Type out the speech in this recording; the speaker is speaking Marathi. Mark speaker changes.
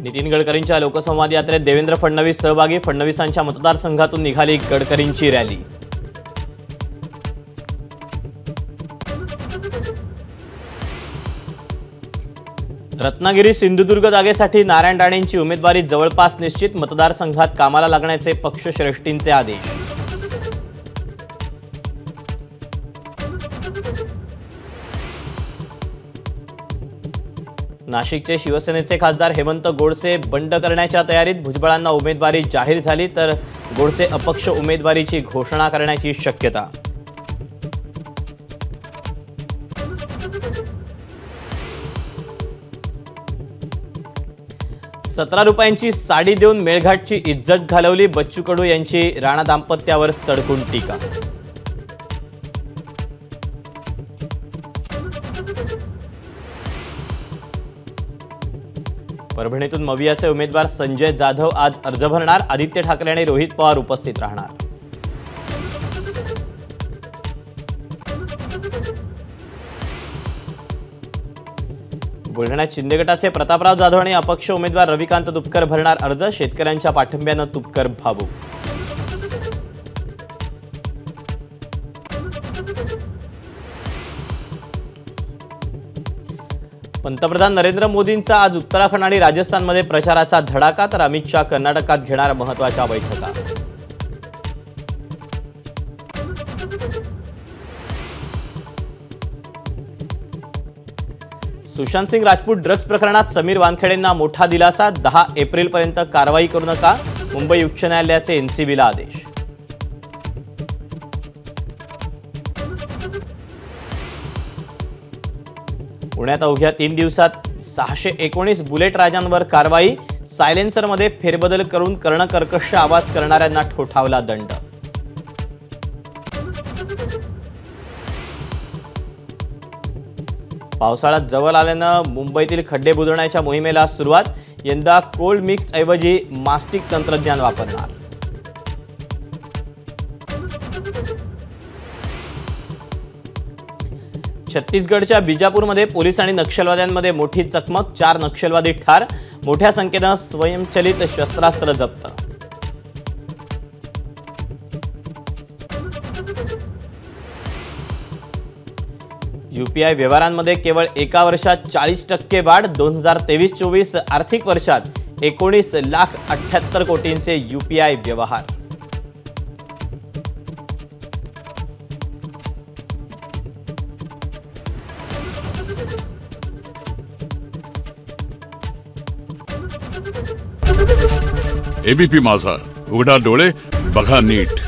Speaker 1: नितीन गडकरींच्या लोकसंवाद यात्रेत देवेंद्र फडणवीस सहभागी। फडणवीसांच्या मतदारसंघातून निघाली गडकरींची रॅली। रत्नागिरी सिंधुदुर्ग जागेसाठी नारायण राणेंची उमेदवारी जवळपास निश्चित। मतदारसंघात कामाला लागण्याचे पक्षश्रेष्ठींचे आदेश। नाशिकचे शिवसेनेचे खासदार हेमंत गोडसे बंड करण्याच्या तयारीत। भुजबळांना उमेदवारी जाहीर झाली तर गोडसे अपक्ष उमेदवारीची घोषणा करण्याची शक्यता। ₹17 साडी देऊन मेळघाटची इज्जत घालवली। बच्चू कडू यांची राणा दाम्पत्यावर सडकून टीका। परभणीतून मवियाचे उमेदवार संजय जाधव आज अर्ज भरणार। आदित्य ठाकरे आणि रोहित पवार उपस्थित राहणार। बुलढाण्यात शिंदे गटाचे प्रतापराव जाधव आणि अपक्ष उमेदवार रविकांत तुपकर भरणार अर्ज। शेतकऱ्यांच्या पाठिंब्याने तुपकर भावुक। पंतप्रधान नरेंद्र मोदींचा आज उत्तराखंड आणि राजस्थानमध्ये प्रचाराचा धडाका तर अमित शहा कर्नाटकात घेणार महत्त्वाच्या बैठका। सुशांत सिंग राजपूत ड्रग्ज प्रकरणात समीर वानखेडेंना मोठा दिलासा। 10 एप्रिलपर्यंत कारवाई करू नका। मुंबई उच्च न्यायालयाचे एनसीबीला आदेश। पुण्यात अवघ्या 3 दिवसात 619 बुलेट राजांवर कारवाई। सायलेन्सरमध्ये फेरबदल करून कर्णकर्कश आवाज करणाऱ्यांना ठोठावला दंड। पावसाळा जवळ आल्यानं मुंबईतील खड्डे बुजवण्याच्या मोहिमेला सुरुवात। यंदा कोल्ड मिक्स ऐवजी मास्टिक तंत्रज्ञान वापरणार। छत्तीसगडच्या बिजापूरमध्ये पोलीस आणि नक्षलवाद्यांमध्ये मोठी चकमक। 4 नक्षलवादी ठार। मोठ्या संख्येने स्वयंचलित शस्त्रास्त्र जप्त। यूपीआय व्यवहारांमध्ये केवळ एका वर्षात 40% वाढ। 2023-24 आर्थिक वर्षात 19,78,00,000 कोटींचे यूपीआय व्यवहार।
Speaker 2: एबीपी माझा, उघडा डोळे बघा नीट।